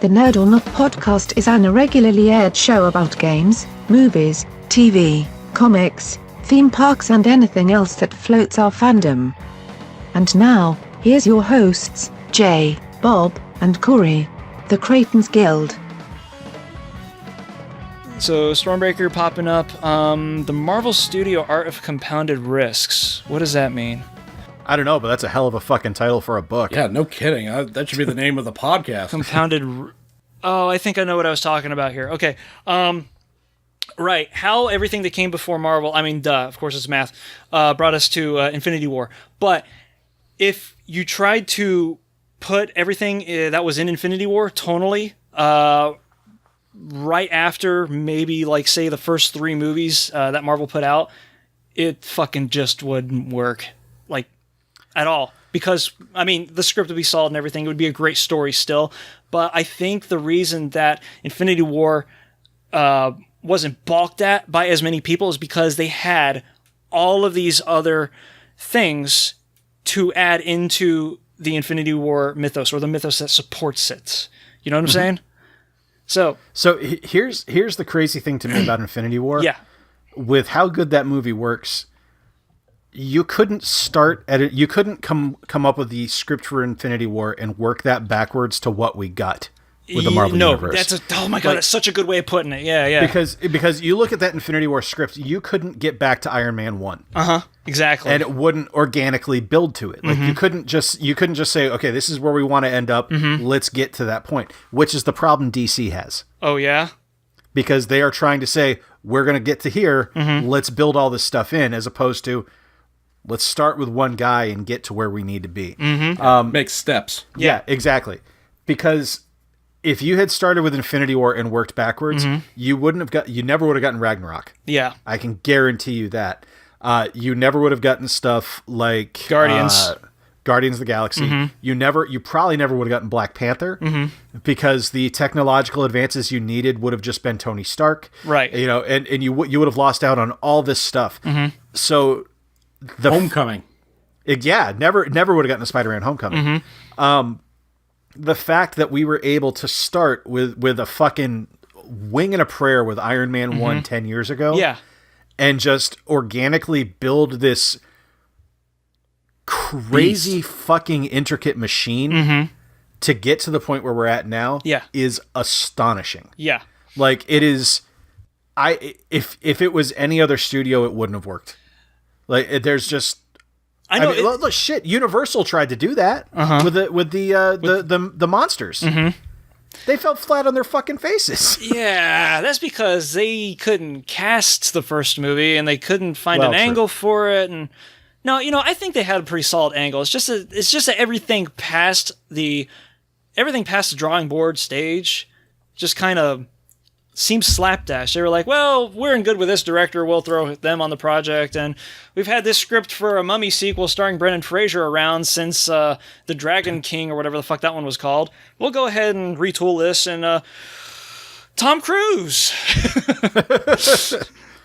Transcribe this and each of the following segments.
The Nerd or Not podcast is an irregularly aired show about games, movies, TV, comics, theme parks and anything else that floats our fandom. And now, here's your hosts, Jay, Bob, and Corey, the Creighton's Guild. So, Stormbreaker popping up. The Marvel Studio Art of Compounded Risks. What does that mean? I don't know, but that's a hell of a fucking title for a book. Yeah, no kidding. That should be the name of the podcast. Oh, I think I know what I was talking about here. Okay. Right. How everything that came before Marvel, of course it's math, brought us to Infinity War. But if you tried to put everything that was in Infinity War tonally, right after maybe, like, say, the first 3 movies that Marvel put out, it fucking just wouldn't work. Like, at all. Because, the script would be solid and everything. It would be a great story still. But I think the reason that Infinity War wasn't balked at by as many people is because they had all of these other things to add into the Infinity War mythos, or the mythos that supports it. You know what I'm saying? So here's the crazy thing to me about Infinity War. Yeah. With how good that movie works, you couldn't start at it. You couldn't come up with the script for Infinity War and work that backwards to what we got with the Marvel Universe. Oh my God, that's such a good way of putting it. Yeah. Because you look at that Infinity War script, you couldn't get back to Iron Man 1. Exactly. And it wouldn't organically build to it. Like you couldn't just say, okay, this is where we want to end up. Let's get to that point, which is the problem DC has. Oh yeah. Because they are trying to say, we're going to get to here. Let's build all this stuff in, as opposed to, let's start with one guy and get to where we need to be. Make steps. Yeah, exactly. Because if you had started with Infinity War and worked backwards, you never would have gotten Ragnarok. Yeah. I can guarantee you that. You never would have gotten stuff like Guardians of the Galaxy. You probably never would have gotten Black Panther because the technological advances you needed would have just been Tony Stark. Right. And you would have lost out on all this stuff. So the Homecoming. Never would have gotten a Spider-Man Homecoming. The fact that we were able to start with a fucking wing and a prayer with Iron Man 1 10 years ago. Yeah. And just organically build this crazy fucking intricate machine to get to the point where we're at now is astonishing. Yeah. Like, it is... If it was any other studio, it wouldn't have worked. Like, there's just... I know. Look, shit, Universal tried to do that with the monsters. They fell flat on their fucking faces. Yeah, that's because they couldn't cast the first movie and they couldn't find an angle for it. And no, I think they had a pretty solid angle. It's just that everything past the drawing board stage just kind of seems slapdash. They were like, well, we're in good with this director, we'll throw them on the project, and we've had this script for a Mummy sequel starring Brendan Fraser around since The Dragon King, or whatever the fuck that one was called. We'll go ahead and retool this, and Tom Cruise!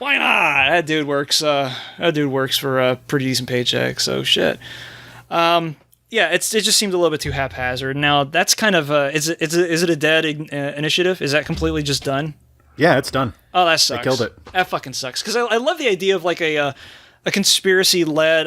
Why not? That dude works for a pretty decent paycheck, so shit. It just seemed a little bit too haphazard. Now, that's kind of... is it a dead initiative? Is that completely just done? Yeah, it's done. Oh, that sucks. They killed it. That fucking sucks. Because I love the idea of like a conspiracy-led,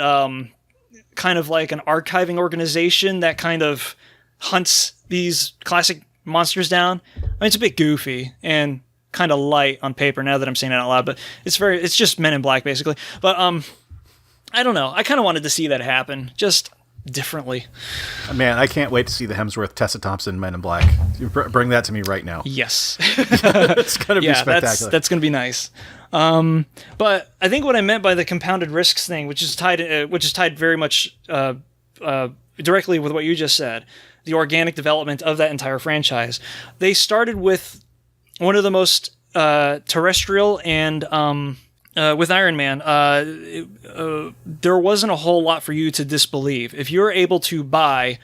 kind of like an archiving organization that kind of hunts these classic monsters down. It's a bit goofy and kind of light on paper now that I'm saying it out loud, but it's just Men in Black, basically. But I don't know. I kind of wanted to see that happen. Just... differently. Man, I can't wait to see the Hemsworth Tessa Thompson Men in Black. Bring that to me right now. Yes. It's going to be spectacular. That's going to be nice. But I think what I meant by the compounded risks thing, which is tied very much directly with what you just said, the organic development of that entire franchise. They started with one of the most terrestrial and with Iron Man, there wasn't a whole lot for you to disbelieve. If you're able to buy,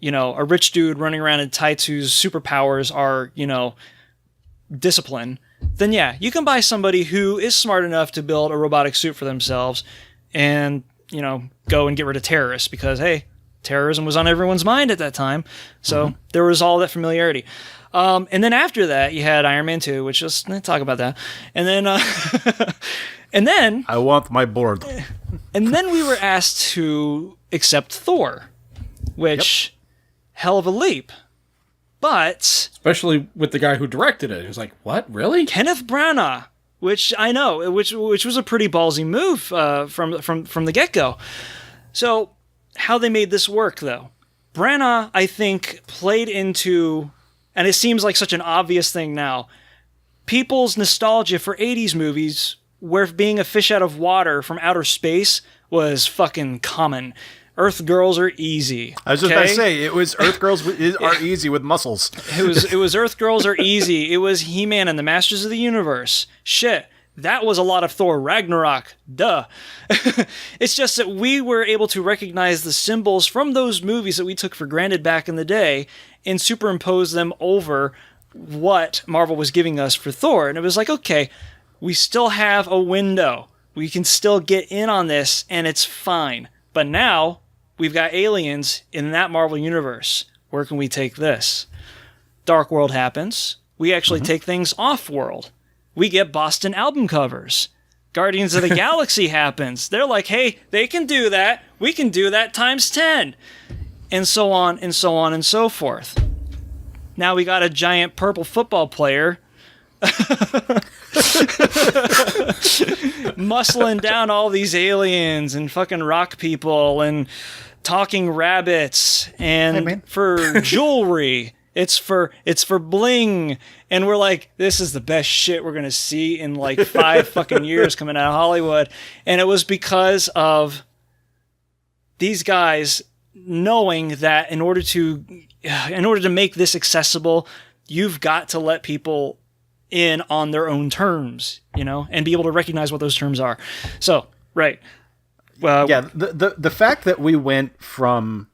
a rich dude running around in tights whose superpowers are, discipline, then yeah, you can buy somebody who is smart enough to build a robotic suit for themselves and, go and get rid of terrorists because, hey, terrorism was on everyone's mind at that time. So there was all that familiarity. And then after that, you had Iron Man 2, which let's talk about that. And then, and then I want my board. And then we were asked to accept Thor, which hell of a leap. But especially with the guy who directed it, he was like, "What, really?" Kenneth Branagh, which I know, which was a pretty ballsy move from the get-go. So, how they made this work, though. Branagh, I think, played into, and it seems like such an obvious thing now, people's nostalgia for 80s movies where being a fish out of water from outer space was fucking common. Earth girls are easy. I was just about to say, it was Earth girls are easy with muscles. It was Earth girls are easy. It was He-Man and the Masters of the Universe. Shit. That was a lot of Thor Ragnarok. Duh. It's just that we were able to recognize the symbols from those movies that we took for granted back in the day and superimpose them over what Marvel was giving us for Thor. And it was like, okay, we still have a window. We can still get in on this, and it's fine. But now, we've got aliens in that Marvel universe. Where can we take this? Dark World happens. We actually take things off-world. We get Boston album covers. Guardians of the Galaxy happens. They're like, hey, they can do that. We can do that times 10. And so on, and so on, and so forth. Now we got a giant purple football player muscling down all these aliens and fucking rock people and talking rabbits and for jewelry. It's for bling, and we're like, this is the best shit we're gonna see in like 5 fucking years coming out of Hollywood. And it was because of these guys knowing that in order to make this accessible, you've got to let people in on their own terms, and be able to recognize what those terms are. So, right. The fact that we went from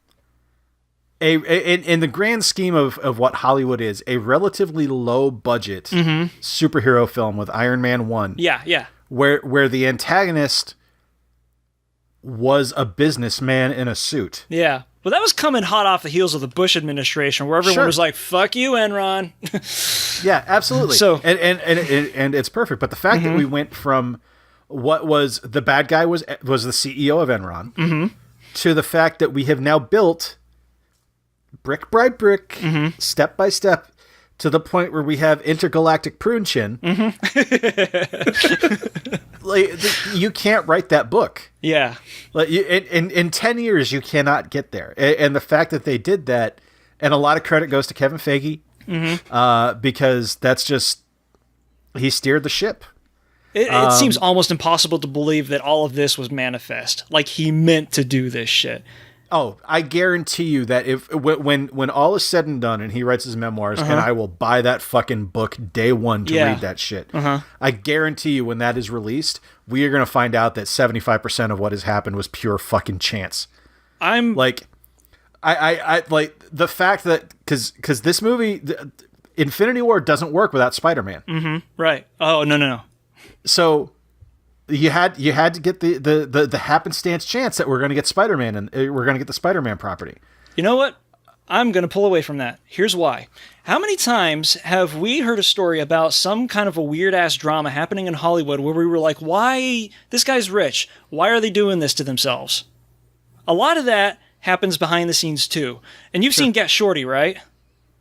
in the grand scheme of what Hollywood is, a relatively low budget superhero film with Iron Man 1. Yeah. Where the antagonist was a businessman in a suit. Yeah. Well, that was coming hot off the heels of the Bush administration, where everyone was like, "Fuck you, Enron." Yeah, absolutely. So and it's perfect. But the fact that we went from what was the bad guy was the CEO of Enron to the fact that we have now built brick by brick, step by step, to the point where we have intergalactic prune chin. Like, you can't write that book. Yeah. Like, in 10 years, you cannot get there. And the fact that they did that, and a lot of credit goes to Kevin Feige, because that's just, he steered the ship. It seems almost impossible to believe that all of this was manifest. Like, he meant to do this shit. Oh, I guarantee you that when all is said and done and he writes his memoirs, and I will buy that fucking book day one to read that shit. I guarantee you when that is released, we are going to find out that 75% of what has happened was pure fucking chance. I'm like, I like the fact that because this movie, Infinity War doesn't work without Spider-Man. Right. Oh, no. So you had to get the happenstance chance that we're going to get Spider-Man and we're going to get the Spider-Man property. You know what? I'm going to pull away from that. Here's why. How many times have we heard a story about some kind of a weird-ass drama happening in Hollywood where we were like, why? This guy's rich. Why are they doing this to themselves? A lot of that happens behind the scenes, too. And you've seen Get Shorty, right?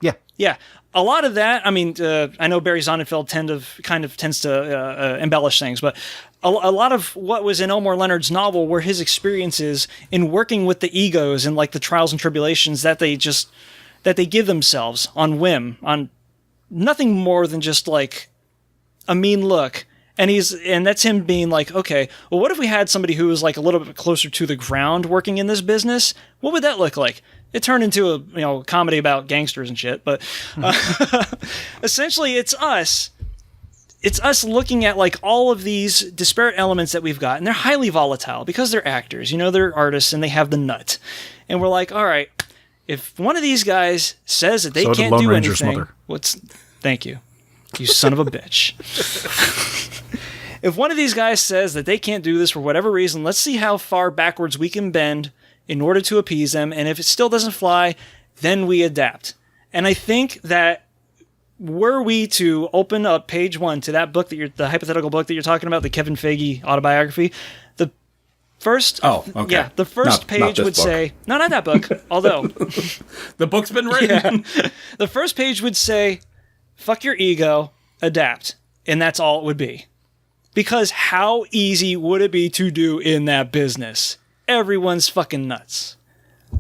Yeah. Yeah. A lot of that, I mean, I know Barry Sonnenfeld tends to embellish things, but a lot of what was in Elmore Leonard's novel were his experiences in working with the egos and like the trials and tribulations that they give themselves on whim, on nothing more than just like a mean look. And that's him being like, okay, well, what if we had somebody who was like a little bit closer to the ground working in this business? What would that look like? It turned into a comedy about gangsters and shit, but essentially it's us. It's us looking at like all of these disparate elements that we've got, and they're highly volatile because they're actors, they're artists and they have the nut. And we're like, all right, if one of these guys says that they can't do anything, thank you, you son of a bitch. If one of these guys says that they can't do this for whatever reason, let's see how far backwards we can bend in order to appease them. And if it still doesn't fly, then we adapt. And I think that were we to open up page 1 to that book the hypothetical book that you're talking about, the Kevin Feige autobiography, the first the first page would say, no, not that book, although the book's been written. The first page would say, fuck your ego, adapt, and that's all it would be. Because how easy would it be to do in that business? Everyone's fucking nuts.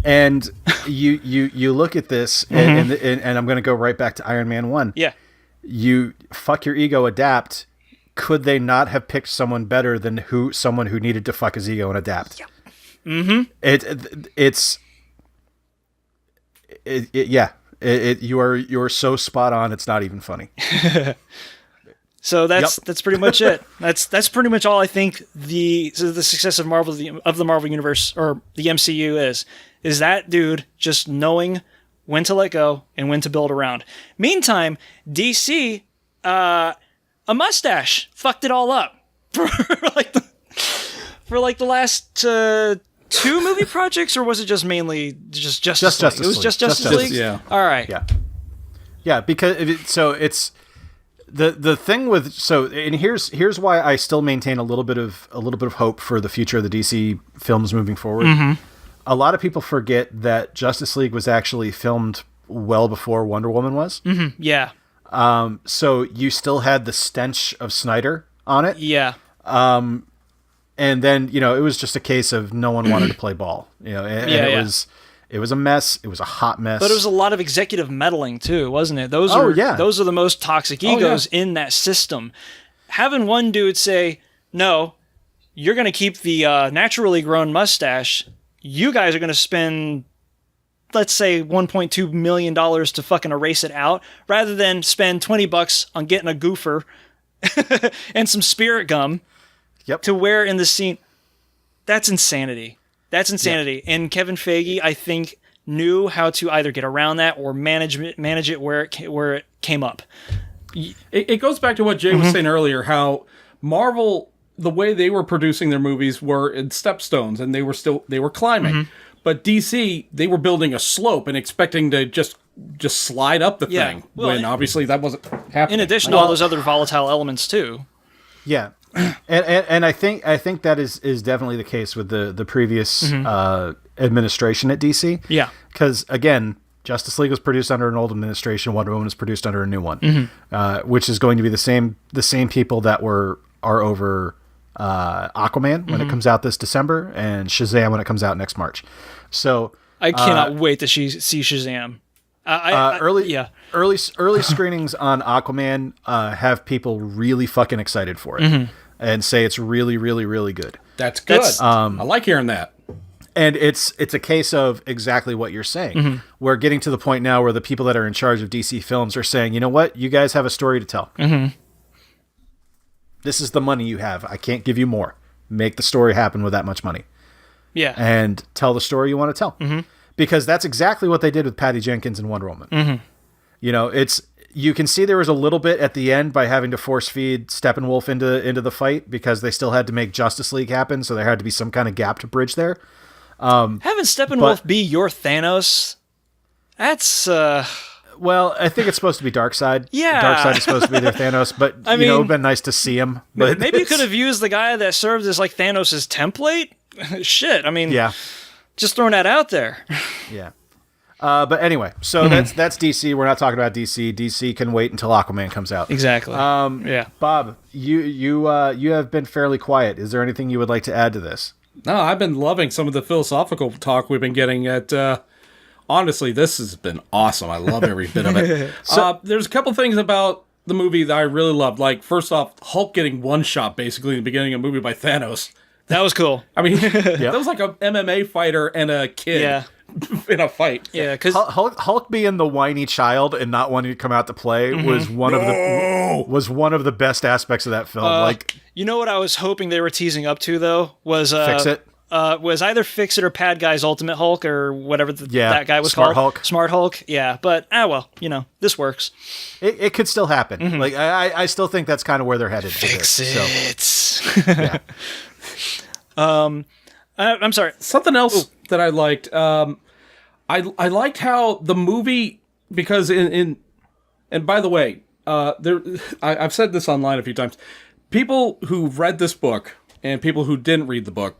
And you look at this, and I'm going to go right back to Iron Man 1. Yeah. You fuck your ego, adapt. Could they not have picked someone better than someone who needed to fuck his ego and adapt? Yeah. You're so spot on. It's not even funny. So that's pretty much it. That's pretty much all I think the success of the Marvel Universe or the MCU is that dude just knowing when to let go and when to build around. Meantime, DC, a mustache fucked it all up for the last 2 movie projects, or was it just mainly just Justice League? It was just Justice League. Yeah. All right. Yeah. Because it's. The thing with and here's why I still maintain a little bit of hope for the future of the DC films moving forward. Mm-hmm. A lot of people forget that Justice League was actually filmed well before Wonder Woman was. Mm-hmm. Yeah. So you still had the stench of Snyder on it. Yeah. And then it was just a case of no one wanted to play ball. It was a mess. It was a hot mess. But it was a lot of executive meddling too, wasn't it? Those are the most toxic egos in that system. Having one dude say, "No, you're going to keep the naturally grown mustache. You guys are going to spend, let's say, $1.2 million to fucking erase it out, rather than spend $20 on getting a goofer and some spirit gum to wear in the scene." That's insanity. Yeah. And Kevin Feige, I think, knew how to either get around that or manage it where it came up. It goes back to what Jay was saying earlier, how Marvel, the way they were producing their movies were in stepstones, and they were climbing. Mm-hmm. But DC, they were building a slope and expecting to just slide up the thing, when obviously that wasn't happening. In addition to all those other volatile elements too. Yeah. And I think that is definitely the case with the previous administration at DC. Yeah. Because again, Justice League was produced under an old administration. Wonder Woman was produced under a new one, which is going to be the same people that are over Aquaman when it comes out this December, and Shazam when it comes out next March. So I cannot wait to see Shazam. Early screenings on Aquaman have people really fucking excited for it and say it's really, really, really good. That's good. I like hearing that. And it's a case of exactly what you're saying. We're getting to the point now where the people that are in charge of DC Films are saying, you know what? You guys have a story to tell. This is the money you have. I can't give you more. Make the story happen with that much money. Yeah. And tell the story you want to tell. Because that's exactly what they did with Patty Jenkins and Wonder Woman. You can see there was a little bit at the end by having to force feed Steppenwolf into the fight, because they still had to make Justice League happen, so there had to be some kind of gap to bridge there. Having Steppenwolf be your Thanos, that's... Well, I think it's supposed to be Darkseid. Yeah. Darkseid is supposed to be their Thanos, but it would have been nice to see him. But maybe you could have used the guy that served as like Thanos' template? Shit, just throwing that out there. Yeah. But anyway, so that's DC. We're not talking about DC. DC can wait until Aquaman comes out. Exactly. Bob, you have been fairly quiet. Is there anything you would like to add to this? No, I've been loving some of the philosophical talk we've been getting at. Honestly, this has been awesome. I love every bit of it. There's a couple things about the movie that I really loved. Like, first off, Hulk getting one shot basically in the beginning of the movie by Thanos. That was cool. I mean, that was like a MMA fighter and a kid in a fight. Yeah, because Hulk being the whiny child and not wanting to come out to play was one of the best aspects of that film. You know what I was hoping they were teasing up to though was Fix It. Was either Fix It or Pad Guy's Ultimate Hulk or whatever that guy was Smart called. Hulk. Smart Hulk. Yeah, but this works. It could still happen. Like I still think that's kind of where they're headed. Fix it. So, yeah. I'm sorry. Something else that I liked. I liked how the movie, because in And by the way, I've said this online a few times. People who've read this book and people who didn't read the book,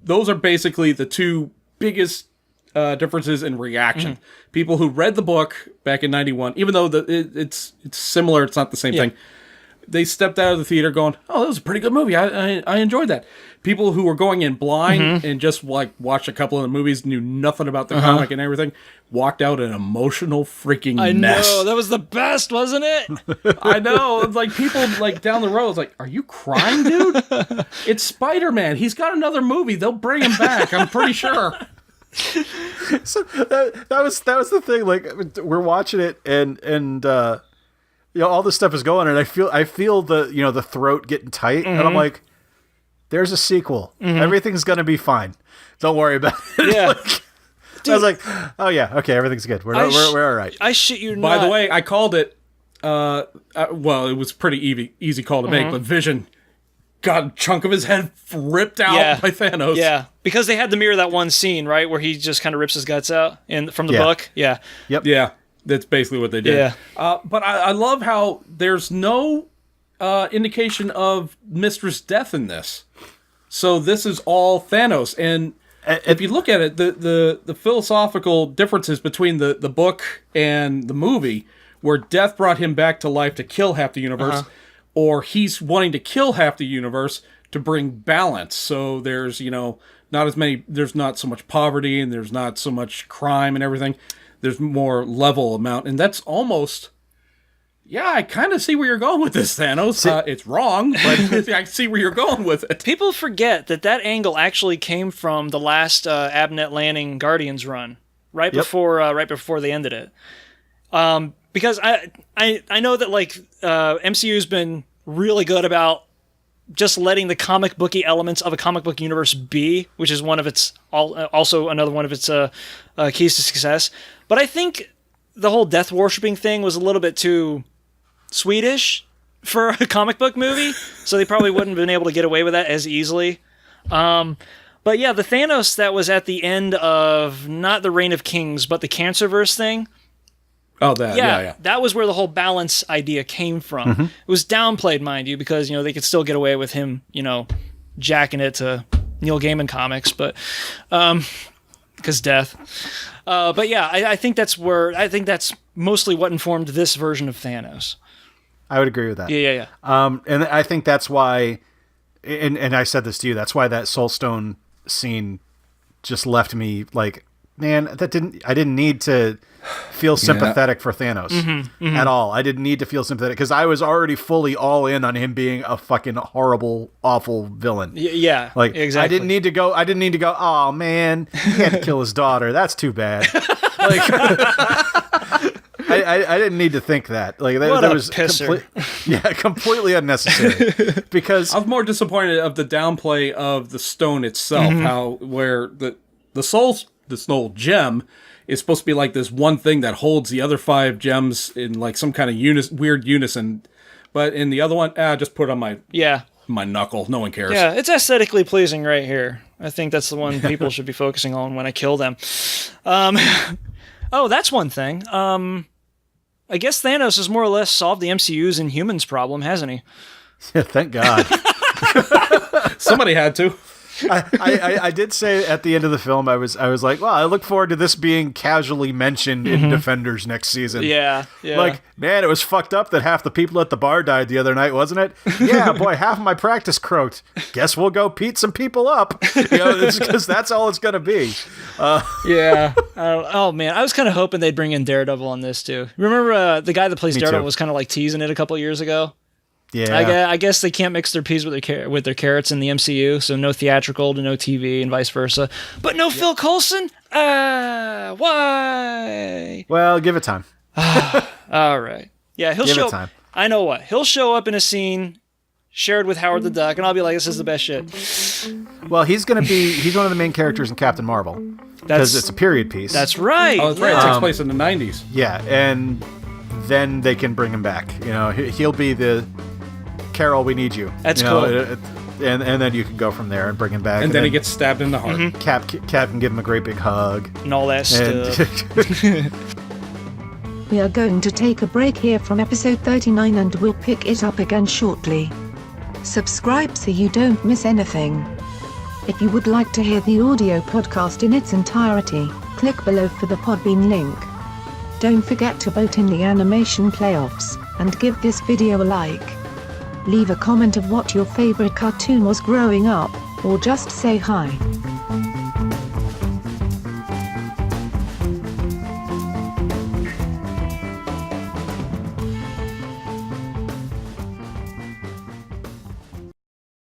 those are basically the two biggest differences in reaction. Mm-hmm. People who read the book back in '91, even though it's similar, it's not the same thing. They stepped out of the theater going, "Oh, that was a pretty good movie. I enjoyed that." People who were going in blind and just like watched a couple of the movies, knew nothing about the comic and everything, walked out an emotional freaking mess. I know, that was the best, wasn't it? I know. Like people like down the road was like, "Are you crying, dude? It's Spider-Man. He's got another movie. They'll bring him back. I'm pretty sure." So that was the thing. Like we're watching it and all this stuff is going, and I feel the the throat getting tight, and I'm like, there's a sequel. Everything's gonna be fine. Don't worry about it. Yeah. Dude, I was like, oh yeah, okay, everything's good. We're all right. I shit you not. By the way, I called it. Well, it was pretty easy call to make, but Vision got a chunk of his head ripped out by Thanos. Yeah, because they had to mirror that one scene, right, where he just kind of rips his guts out from the book. Yeah. Yep. Yeah. That's basically what they did. Yeah. But I love how there's no indication of Mistress Death in this. So this is all Thanos. And if you look at it, the philosophical differences between the book and the movie, where Death brought him back to life to kill half the universe, or he's wanting to kill half the universe to bring balance. So there's, there's not so much poverty and there's not so much crime and everything. There's more level amount, and that's almost, I kind of see where you're going with this, Thanos. It's wrong, but I see where you're going with it. People forget that angle actually came from the last Abnett Lanning Guardians run, right before they ended it. Because I know that like MCU's been really good about just letting the comic booky elements of a comic book universe be, which is one of its also another one of its keys to success. But I think the whole death worshipping thing was a little bit too Swedish for a comic book movie, so they probably wouldn't have been able to get away with that as easily. But yeah, the Thanos that was at the end of not the Reign of Kings, but the Cancerverse thing. Oh, that, yeah. That was where the whole balance idea came from. It was downplayed, mind you, because, they could still get away with him, jacking it to Neil Gaiman comics, but, because death. But yeah, I think that's mostly what informed this version of Thanos. I would agree with that. Yeah. And I think that's why, and I said this to you, that's why that Soul Stone scene just left me like, man, I didn't need to feel sympathetic for Thanos at all. I didn't need to feel sympathetic because I was already fully all in on him being a fucking horrible, awful villain. Yeah, like exactly. I didn't need to go, oh man, he had to kill his daughter. That's too bad. Like, I didn't need to think that. Like that was completely unnecessary. Because I was more disappointed of the downplay of the stone itself, where the soul gem is supposed to be like this one thing that holds the other 5 gems in like some kind of weird unison. But in the other one, just put it on my knuckle. No one cares. Yeah, it's aesthetically pleasing right here. I think that's the one people should be focusing on when I kill them. That's one thing. I guess Thanos has more or less solved the MCU's Inhumans problem, hasn't he? Yeah, thank God. Somebody had to. I did say at the end of the film, I was like, well, I look forward to this being casually mentioned in Defenders next season. Yeah. Like, man, it was fucked up that half the people at the bar died the other night, wasn't it? Yeah, boy, half of my practice croaked. Guess we'll go beat some people up. Because that's all it's gonna be. Yeah. Oh man, I was kind of hoping they'd bring in Daredevil on this too. Remember the guy that plays Daredevil was kind of like teasing it a couple of years ago. Yeah, I guess they can't mix their peas with their carrots in the MCU, so no theatrical to no TV and vice versa. But no Phil Coulson? Why? Well, give it time. All right. Yeah, he'll give show it time. I know what. He'll show up in a scene shared with Howard the Duck, and I'll be like, this is the best shit. Well, he's one of the main characters in Captain Marvel. Because it's a period piece. That's right. Oh, that's right. It takes place in the 90s. Yeah, and then they can bring him back. He'll be the Carol, we need you. That's cool. And then you can go from there and bring him back. And then he gets stabbed in the heart. Cap can give him a great big hug. And all that stuff. We are going to take a break here from episode 39 and we'll pick it up again shortly. Subscribe so you don't miss anything. If you would like to hear the audio podcast in its entirety, click below for the Podbean link. Don't forget to vote in the animation playoffs, and give this video a like. Leave a comment of what your favorite cartoon was growing up, or just say hi.